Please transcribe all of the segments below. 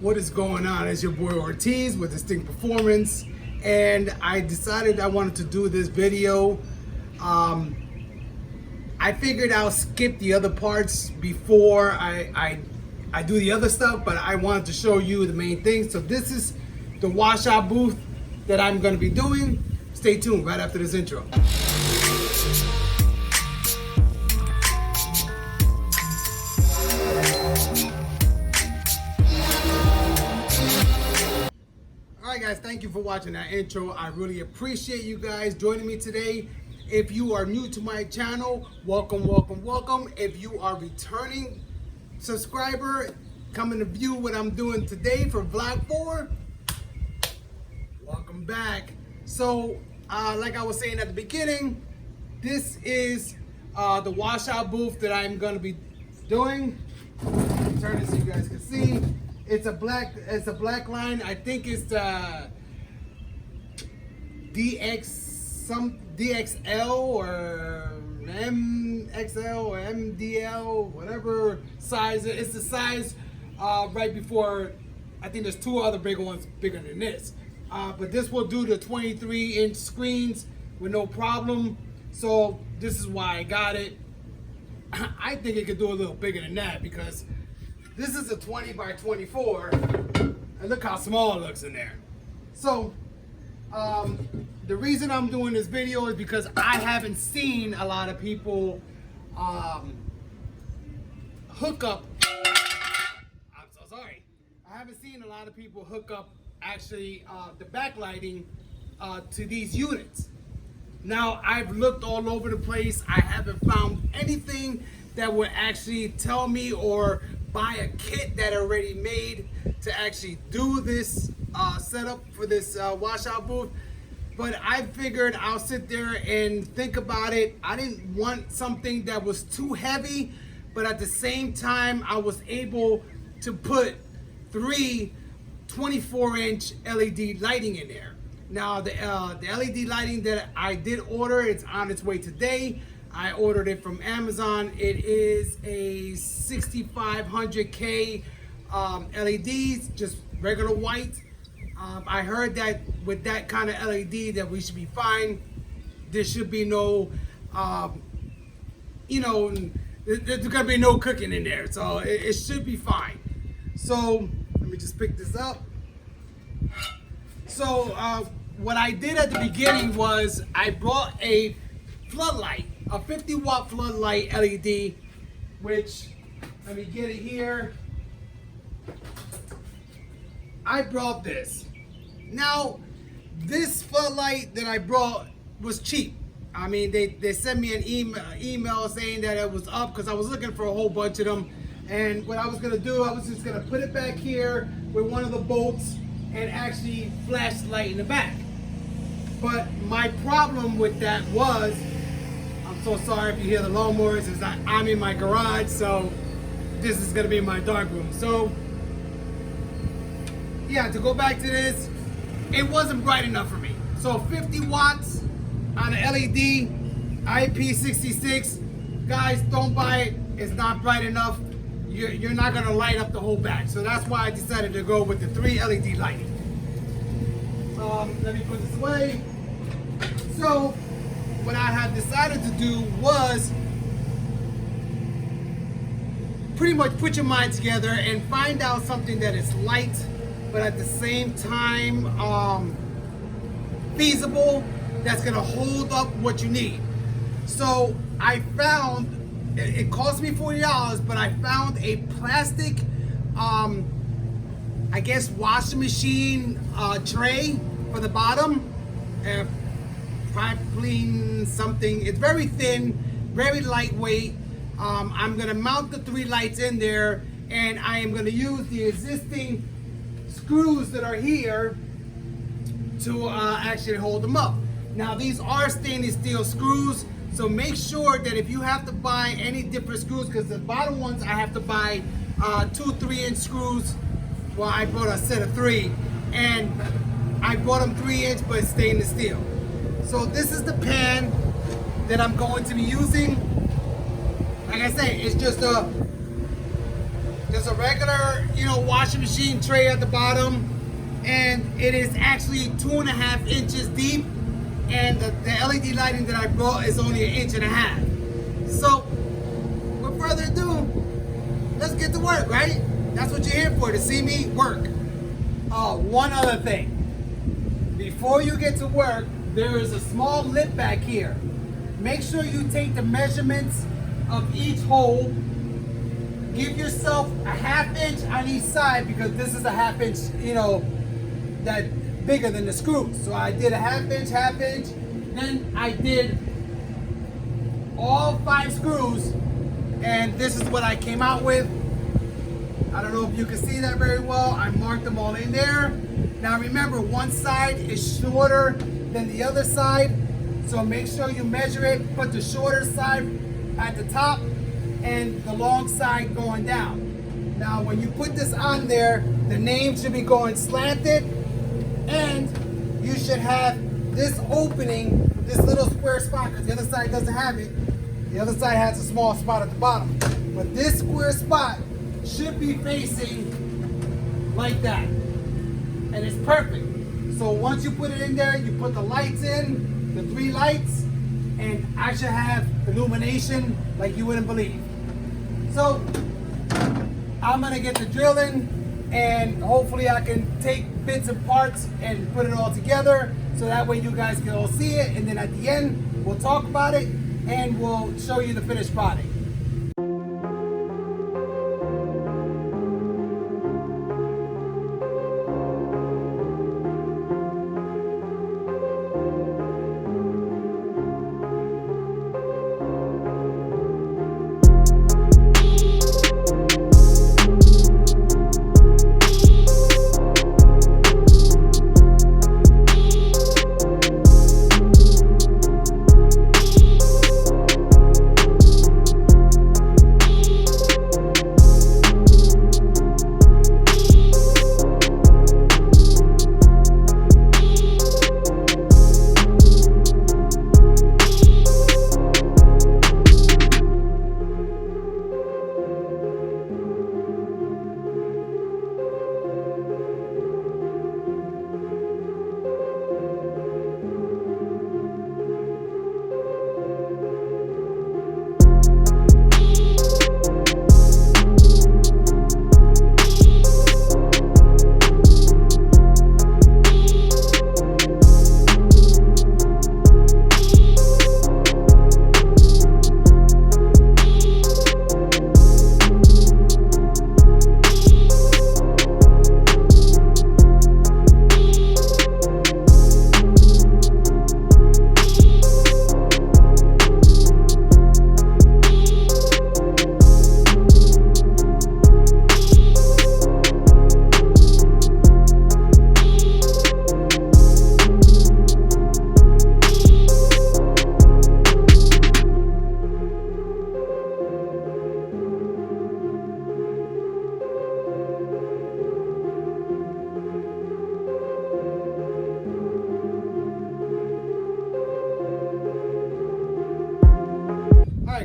What is going on? It's your boy Ortiz with Distinct Performance, and I decided I wanted to do this video. I figured I'll skip the other parts before I do the other stuff, but I wanted to show you the main thing. So this is the washout booth that I'm going to be doing. Stay tuned right after this intro. Alright guys, thank you for watching that intro. I really appreciate you guys joining me today. If you are new to my channel, welcome, welcome, welcome. If you are returning subscriber, coming to view what I'm doing today for Vlog 4, welcome back. So, like I was saying at the beginning, this is the washout booth that I'm going to be doing. Turn it so you guys can see. It's a black line. I think it's the DXL or MXL or MDL, whatever size. It's the size right before. I think there's two other bigger ones bigger than this. But this will do the 23-inch screens with no problem. So this is why I got it. I think it could do a little bigger than that because this is a 20 by 24, and look how small it looks in there. So, the reason I'm doing this video is because I haven't seen a lot of people hook up. I'm so sorry. I haven't seen a lot of people hook up actually the backlighting to these units. Now, I've looked all over the place. I haven't found anything that would actually tell me or buy a kit that already made to actually do this setup for this washout booth. But I figured I'll sit there and think about it. I didn't want something that was too heavy, but at the same time I was able to put three 24-inch LED lighting in there. Now the LED lighting that I did order, it's on its way today. I ordered it from Amazon. It is a 6500K LEDs, just regular white. I heard that with that kind of LED that we should be fine. There should be no, there's gonna be no cooking in there, so it should be fine. So let me just pick this up. So what I did at the beginning was I brought a floodlight, a 50-watt floodlight LED, which, let me get it here. I brought this. Now, this floodlight that I brought was cheap. I mean, they sent me an email saying that it was up because I was looking for a whole bunch of them. And what I was gonna do, I was just gonna put it back here with one of the bolts and actually flash the light in the back. But my problem with that was, I'm so sorry if you hear the lawnmowers, is that I'm in my garage, so this is gonna be my dark room. So yeah, to go back to this, it wasn't bright enough for me. So 50 watts on an LED IP66, guys, don't buy it. It's not bright enough. You're not gonna light up the whole back. So that's why I decided to go with the 3 LED lighting. Let me put this away. So what I had decided to do was pretty much put your mind together and find out something that is light, but at the same time feasible, that's gonna hold up what you need. So I found, it cost me $40, but I found a plastic, I guess washing machine tray for the bottom. Propylene something. It's very thin, very lightweight. I'm gonna mount the 3 lights in there, and I am gonna use the existing screws that are here to actually hold them up. Now these are stainless steel screws, so make sure that if you have to buy any different screws, because the bottom ones I have to buy 2 3-inch screws. Well, I bought a set of 3, and I bought them 3-inch, but stainless steel. So this is the pan that I'm going to be using. Like I say, it's just a There's a regular, washing machine tray at the bottom, and it is actually 2.5 inches deep, and the LED lighting that I brought is only 1.5 inches. So, with further ado, let's get to work, right? That's what you're here for, to see me work. One other thing. Before you get to work, there is a small lip back here. Make sure you take the measurements of each hole. Give yourself a 1/2 inch on each side, because this is a 1/2 inch, that bigger than the screws. So I did a 1/2 inch, 1/2 inch. Then I did all 5 screws, and this is what I came out with. I don't know if you can see that very well. I marked them all in there. Now remember, one side is shorter than the other side, so make sure you measure it. Put the shorter side at the top and the long side going down. Now when you put this on there, the name should be going slanted, and you should have this opening, this little square spot, because the other side doesn't have it. The other side has a small spot at the bottom. But this square spot should be facing like that. And it's perfect. So once you put it in there, you put the lights in, the 3 lights, and I should have illumination like you wouldn't believe. So I'm gonna get the drilling, and hopefully I can take bits and parts and put it all together, so that way you guys can all see it, and then at the end we'll talk about it and we'll show you the finished product.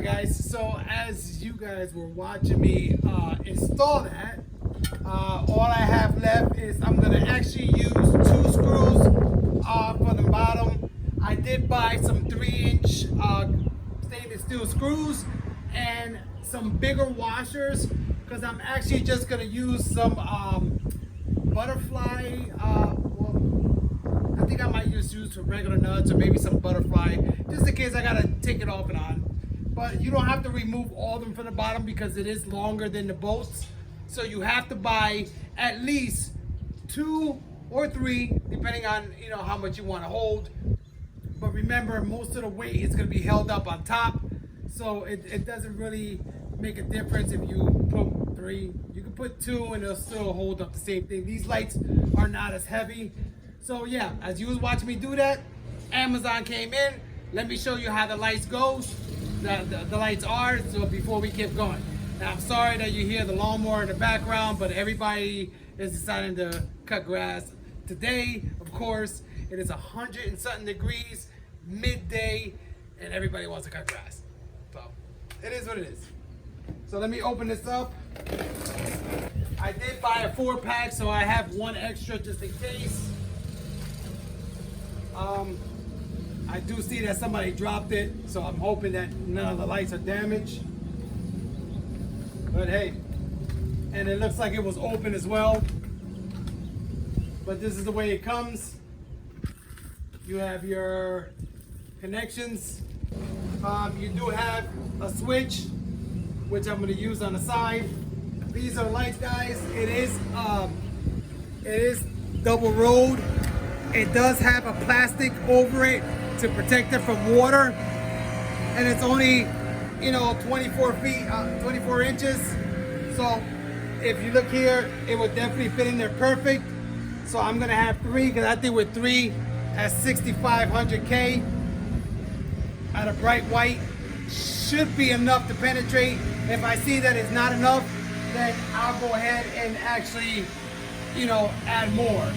Guys, so as you guys were watching me install that, all I have left is I'm gonna actually use 2 screws for the bottom. I did buy some 3-inch stainless steel screws and some bigger washers, because I'm actually just gonna use some butterfly, well, I think I might just use some regular nuts, or maybe some butterfly, just in case I gotta take it off and on. But you don't have to remove all of them from the bottom, because it is longer than the bolts. So you have to buy at least 2 or 3, depending on how much you want to hold. But remember, most of the weight is going to be held up on top, so it doesn't really make a difference if you put 3. You can put 2 and it'll still hold up the same thing. These lights are not as heavy. So yeah, as you was watching me do that, Amazon came in. Let me show you how the lights goes. The lights are, so before we keep going. Now I'm sorry that you hear the lawnmower in the background, but everybody is deciding to cut grass. Today, of course, it is 100 and something degrees, midday, and everybody wants to cut grass. So it is what it is. So let me open this up I did buy a 4-pack, so I have one extra just in case. I do see that somebody dropped it, so I'm hoping that none of the lights are damaged. But hey, and it looks like it was open as well. But this is the way it comes. You have your connections. You do have a switch, which I'm going to use on the side. These are lights, guys. It is double rolled. It does have a plastic over it to protect it from water, and it's only, you know, 24 inches. So if you look here, it would definitely fit in there perfect. So I'm gonna have 3, because I think with 3 at 6500K at a bright white should be enough to penetrate. If I see that it's not enough, then I'll go ahead and actually, you know, add more.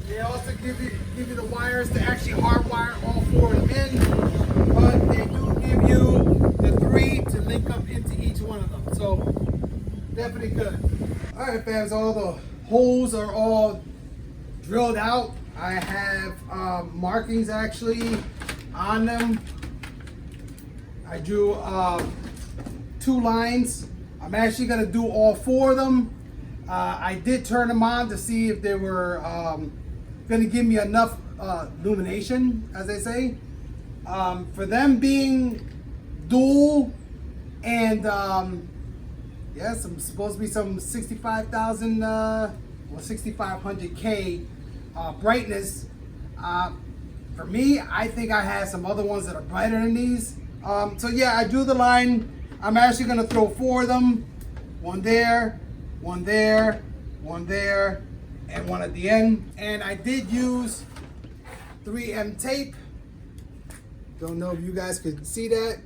They also give you the wires to actually hardwire all 4 of them in, but they do give you the 3 to link up into each one of them. So definitely good. All right, fams, all the holes are all drilled out. I have markings actually on them. I drew 2 lines. I'm actually gonna do all 4 of them. I did turn them on to see if they were gonna give me enough illumination, as they say. For them being dual and yes, I'm supposed to be some 65,000 or 6,500K brightness. For me, I think I have some other ones that are brighter than these. So yeah, I drew the line. I'm actually gonna throw 4 of them. 1 there, 1 there, 1 there, and 1 at the end. And I did use 3M tape. Don't know if you guys could see that,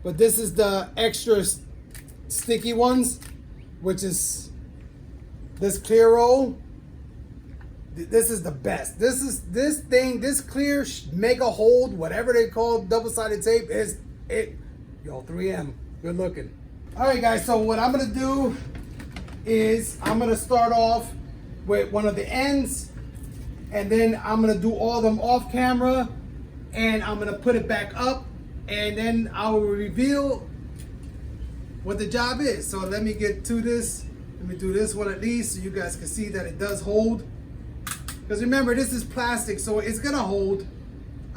but this is the extra sticky ones, which is this clear roll. This is the best. This thing, this clear mega hold, whatever they call double-sided tape, is it. Yo, 3M, good looking. All right, guys. So what I'm gonna do is I'm gonna start off with one of the ends, and then I'm gonna do all of them off camera, and I'm gonna put it back up, and then I will reveal what the job is. So let me get to this. Let me do this one at least so you guys can see that it does hold. Because remember, this is plastic, so it's gonna hold.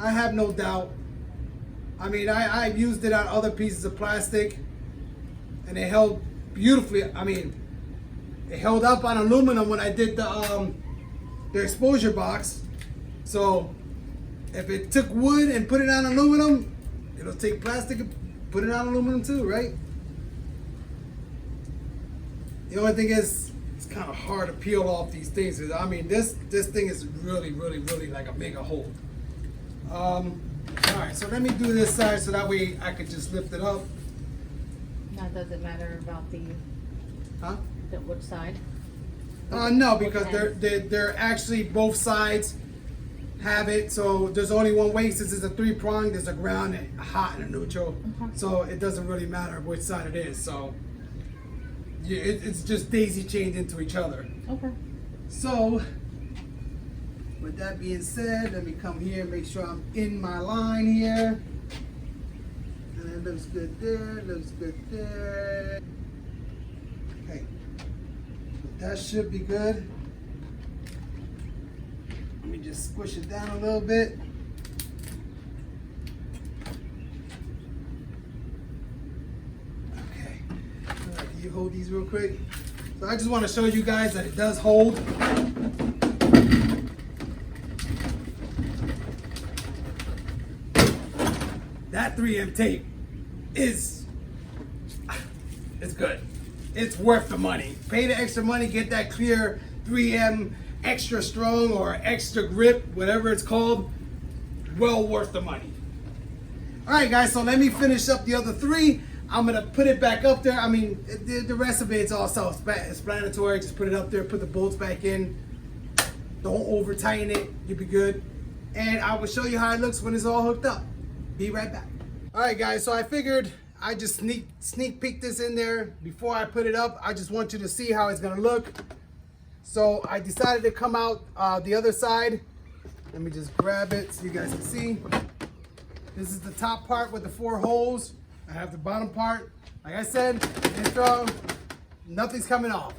I have no doubt. I mean, I've used it on other pieces of plastic, and it held beautifully. I mean, it held up on aluminum when I did the exposure box. So if it took wood and put it on aluminum, it'll take plastic and put it on aluminum too, right? The only thing is, it's kind of hard to peel off these things. I mean, this thing is really like a mega hold. All right, so let me do this side so that way I could just lift it up. Now, does it matter about the which side? No, because they're actually both sides have it. So there's only one way. Since it's a 3-prong, there's a ground, a hot, and a neutral. So it doesn't really matter which side it is. So yeah, it's just daisy chained into each other. Okay. So with that being said, let me come here and make sure I'm in my line here. And it looks good there, looks good there. Okay, that should be good. Let me just squish it down a little bit. Okay, all right, can you hold these real quick? So I just want to show you guys that it does hold. That 3M tape is, it's good. It's worth the money. Pay the extra money, get that clear 3M extra strong or extra grip, whatever it's called. Well worth the money. All right, guys, so let me finish up the other 3. I'm gonna put it back up there. I mean, the rest of it's all self-explanatory. Just put it up there, put the bolts back in. Don't over tighten it, you'll be good. And I will show you how it looks when it's all hooked up. Be right back. All right, guys, so I figured I just sneak peek this in there before I put it up. I just want you to see how it's gonna look. So I decided to come out the other side. Let me just grab it so you guys can see. This is the top part with the 4 holes. I have the bottom part. Like I said, intro, nothing's coming off.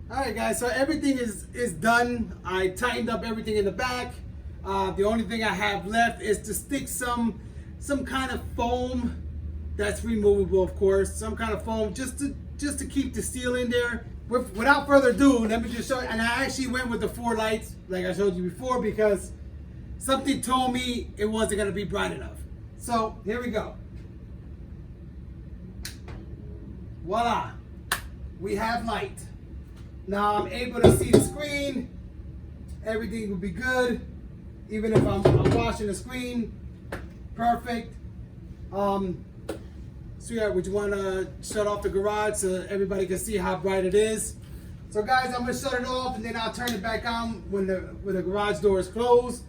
All right, guys, so everything is done. I tightened up everything in the back. The only thing I have left is to stick some kind of foam that's removable, of course. Some kind of foam just to keep the steel in there. Without further ado, let me just show you. And I actually went with the 4 lights, like I showed you before, because something told me it wasn't gonna be bright enough. So here we go. Voila, we have light. Now I'm able to see the screen. Everything will be good. Even if I'm washing the screen, perfect. Sweetheart, would you want to shut off the garage so everybody can see how bright it is? So guys, I'm gonna shut it off and then I'll turn it back on when the garage door is closed.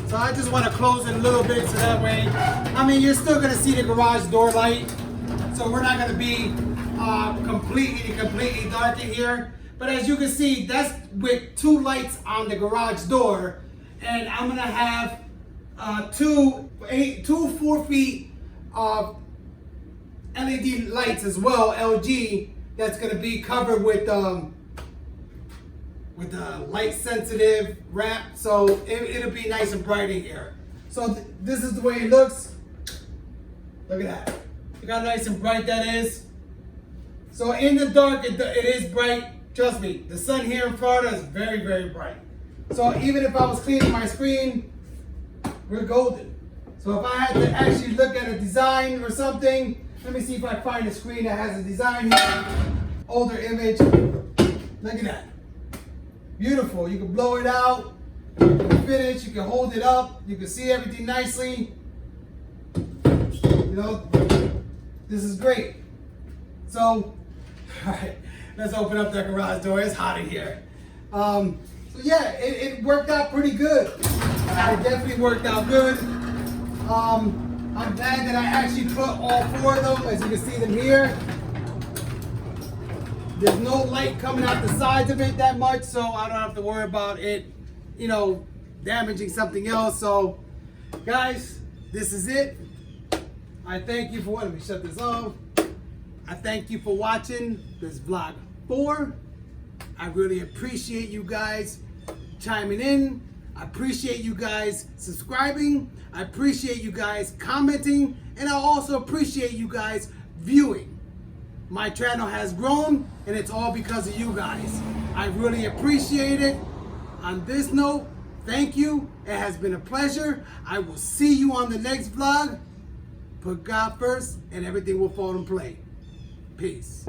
So I just want to close it a little bit so that way, I mean, you're still gonna see the garage door light. So we're not gonna be completely dark in here. But as you can see, that's with 2 lights on the garage door, and I'm gonna have two 4 feet of LED lights as well, LG. That's gonna be covered with light sensitive wrap, so it'll be nice and bright in here. So this is the way it looks. Look at that. Look how nice and bright that is. So in the dark, it is bright. Trust me, the sun here in Florida is very, very bright. So even if I was cleaning my screen, we're golden. So if I had to actually look at a design or something, let me see if I find a screen that has a design here. Older image. Look at that. Beautiful. You can blow it out. You can fit it. You can hold it up. You can see everything nicely. You know, this is great. So, all right. Let's open up that garage door. It's hot in here. So yeah, it worked out pretty good. It definitely worked out good. I'm glad that I actually put all 4 of them, as you can see them here. There's no light coming out the sides of it that much, so I don't have to worry about it, you know, damaging something else. So guys, this is it. I thank you for, let me shut this off. I thank you for watching this vlog 4. I really appreciate you guys chiming in. I appreciate you guys subscribing. I appreciate you guys commenting. And I also appreciate you guys viewing. My channel has grown and it's all because of you guys. I really appreciate it. On this note, thank you. It has been a pleasure. I will see you on the next vlog. Put God first and everything will fall in place. Peace.